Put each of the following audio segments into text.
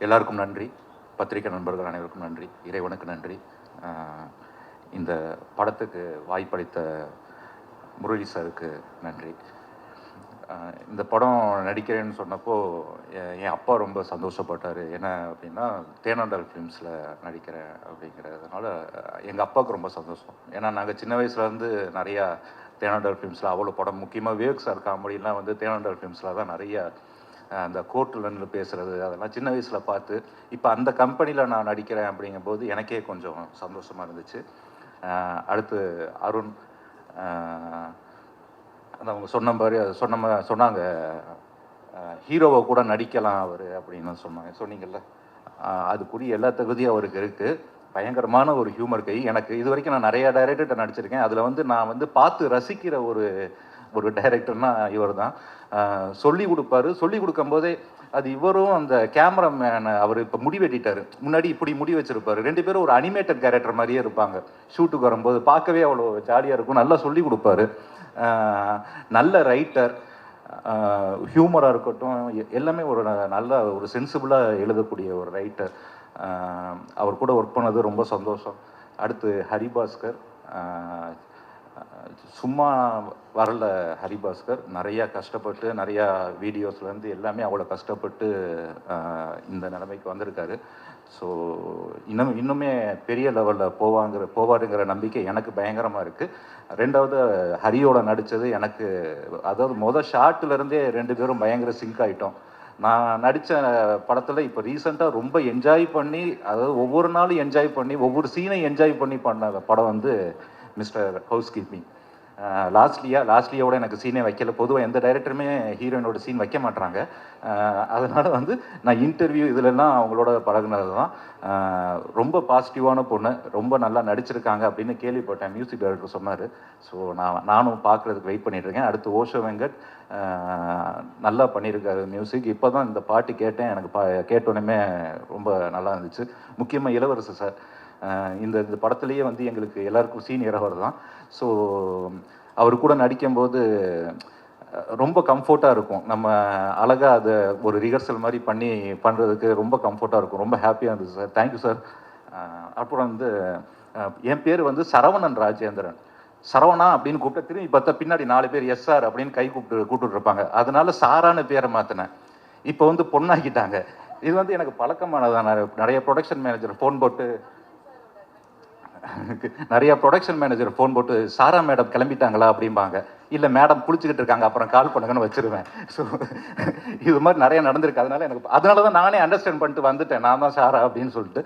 எல்லாருக்கும் நன்றி. பத்திரிகை நண்பர்கள் அனைவருக்கும் நன்றி. இறைவனுக்கு நன்றி. இந்த படத்துக்கு வாய்ப்பளித்த முரளி சாருக்கு நன்றி. இந்த படம் நடிக்கிறேன்னு சொன்னப்போ என் அப்பா ரொம்ப சந்தோஷப்பட்டார். என்ன அப்படின்னா, தேனாண்டால் ஃபிலிம்ஸில் நடிக்கிறேன் அப்படிங்கிறதுனால எங்கள் அப்பாவுக்கு ரொம்ப சந்தோஷம். ஏன்னா நாங்கள் சின்ன வயசுலேருந்து நிறையா தேனாண்டால் ஃபிலிம்ஸில் அவ்வளோ படம், முக்கியமாக விவேக் சார் காமெடிலாம் வந்து தேனாண்டால் ஃபிலிம்ஸில் தான் நிறையா அந்த கோர்ட்டில் நின்று பேசுகிறது அதெல்லாம் சின்ன வயசில் பார்த்து, இப்போ அந்த கம்பெனியில் நான் நடிக்கிறேன் அப்படிங்கும்போது எனக்கே கொஞ்சம் சந்தோஷமாக இருந்துச்சு. அடுத்து அருண், அந்த அவங்க சொன்னாங்க ஹீரோவை கூட நடிக்கலாம் அவர் அப்படின்னு சொன்னீங்கல்ல, அதுக்குரிய எல்லா தகுதியும் அவருக்கு இருக்குது. பயங்கரமான ஒரு ஹியூமர் கை. எனக்கு இது வரைக்கும் நான் நிறையா டைரக்டர்கிட்ட நடிச்சிருக்கேன். அதில் வந்து நான் வந்து பார்த்து ரசிக்கிற ஒரு டைரக்டர்னா இவர் தான். சொல்லி கொடுப்பாரு. சொல்லி கொடுக்கும்போதே அது இவரும் அந்த கேமராமேன், அவர் இப்போ முடி வெட்டிட்டார், முன்னாடி இப்படி முடி வச்சுருப்பார். 2 பேரும் ஒரு அனிமேட்டட் கேரக்டர் மாதிரியே இருப்பாங்க. ஷூட்டுக்கு வரும்போது பார்க்கவே அவ்வளோ ஜாலியாக இருக்கும். நல்லா சொல்லி கொடுப்பாரு. நல்ல ரைட்டர், ஹியூமராக இருக்கட்டும், எல்லாமே ஒரு நல்ல ஒரு சென்சிபிளாக எழுதக்கூடிய ஒரு ரைட்டர். அவர் கூட ஒர்க் பண்ணது ரொம்ப சந்தோஷம். அடுத்து ஹரிபாஸ்கர், சும்மா வரல ஹரிபாஸ்கர். நிறையா கஷ்டப்பட்டு, நிறையா வீடியோஸ்லேருந்து எல்லாமே அவ்வளோ கஷ்டப்பட்டு இந்த நிலைமைக்கு வந்திருக்காரு. ஸோ இன்னுமே பெரிய லெவலில் போவாருங்கிற நம்பிக்கை எனக்கு பயங்கரமாக இருக்குது. ரெண்டாவது, ஹரியோட நடித்தது எனக்கு, அதாவது ஷார்ட்லேருந்தே 2 பேரும் பயங்கர சிங்க் ஆகிட்டோம். நான் நடித்த படத்தில் இப்போ ரீசெண்டாக ரொம்ப என்ஜாய் பண்ணி, அதாவது ஒவ்வொரு நாளும் என்ஜாய் பண்ணி, ஒவ்வொரு சீனையும் என்ஜாய் பண்ணி பண்ண படம் வந்து மிஸ்டர் ஹவுஸ் கீப்பிங். லாஸ்ட்லியோட எனக்கு சீனே வைக்கல. பொதுவாக எந்த டைரக்டருமே ஹீரோயினோட சீன் வைக்க மாட்டாங்க. அதனால் வந்து நான் இன்டர்வியூ இதிலெல்லாம் அவங்களோட பழகுனது தான். ரொம்ப பாசிட்டிவான பொண்ணு, ரொம்ப நல்லா நடிச்சிருக்காங்க அப்படின்னு கேள்விப்பட்டேன். மியூசிக் டைரக்டர் சொன்னார். ஸோ நானும் பார்க்குறதுக்கு வெயிட் பண்ணிட்டுருக்கேன். அடுத்து ஓஷோ வெங்கட் நல்லா பண்ணியிருக்காரு மியூசிக். இப்போ தான் இந்த பாட்டு கேட்டேன். எனக்கு கேட்டோன்னே ரொம்ப நல்லா இருந்துச்சு. முக்கியமாக இளவரசு சார், இந்த படத்துலேயே வந்து எங்களுக்கு எல்லாருக்கும் சீனியர் அவர் தான். ஸோ அவர் கூட நடிக்கும்போது ரொம்ப கம்ஃபர்ட்டாக இருக்கும். நம்ம அழகாக அதை ஒரு ரிஹர்சல் மாதிரி பண்ணுறதுக்கு ரொம்ப கம்ஃபர்ட்டாக இருக்கும். ரொம்ப ஹாப்பியாக இருந்துச்சு சார். Thank you sir. அப்புறம் வந்து என் பேர் வந்து சரவணன் ராஜேந்திரன். சரவணா அப்படின்னு கூப்பிட்டு திரும்பி பார்த்தா பின்னாடி 4 பேர் எஸ்ஆர் அப்படின்னு கை கூப்பிட்டு இருப்பாங்க. அதனால சாரான பேரை மாற்றினேன். இப்போ வந்து பொண்ணாக்கிட்டாங்க. இது வந்து எனக்கு பழக்கமானதான். நிறைய ப்ரொடக்ஷன் மேனேஜர் ஃபோன் போட்டு சாரா மேடம் கிளம்பிட்டாங்களா அப்படிம்பாங்க. இல்லை மேடம் குளிச்சுக்கிட்டு இருக்காங்க, அப்புறம் கால் பண்ணுங்கன்னு வச்சிருவேன். ஸோ இது மாதிரி நிறைய நடந்திருக்கு. அதனால தான் நானே அண்டர்ஸ்டாண்ட் பண்ணிட்டு வந்துட்டேன், நான் தான் சாரா அப்படின்னு சொல்லிட்டு.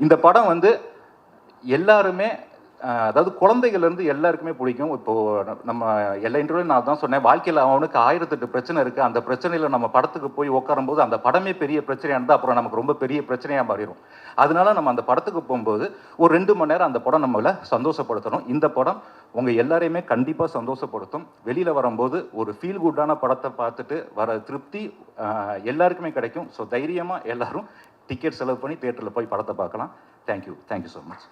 இந்த படம் வந்து எல்லாருமே, அதாவது குழந்தைகள்லேருந்து எல்லாருக்குமே பிடிக்கும். இப்போது நம்ம எல்லா இன்டர்வியூ நான் தான் சொன்னேன், வாழ்க்கையில் அவனுக்கு 1008 பிரச்சனை இருக்குது. அந்த பிரச்சனையில் நம்ம படத்துக்கு போய் உட்காரும்போது அந்த படமே பெரிய பிரச்சனையாக இருந்தால் அப்புறம் நமக்கு ரொம்ப பெரிய பிரச்சனையாக மாறிடும். அதனால நம்ம அந்த படத்துக்கு போகும்போது ஒரு 2 மணி நேரம் அந்த படம் நம்மளை சந்தோஷப்படுத்தணும். இந்த படம் உங்கள் எல்லாரையுமே கண்டிப்பாக சந்தோஷப்படுத்தும். வெளியில் வரும்போது ஒரு ஃபீல் குட்டான படத்தை பார்த்துட்டு வர திருப்தி எல்லாருக்குமே கிடைக்கும். ஸோ தைரியமாக எல்லோரும் டிக்கெட் செலவு பண்ணி தியேட்டரில் போய் படத்தை பார்க்கலாம். Thank you so much.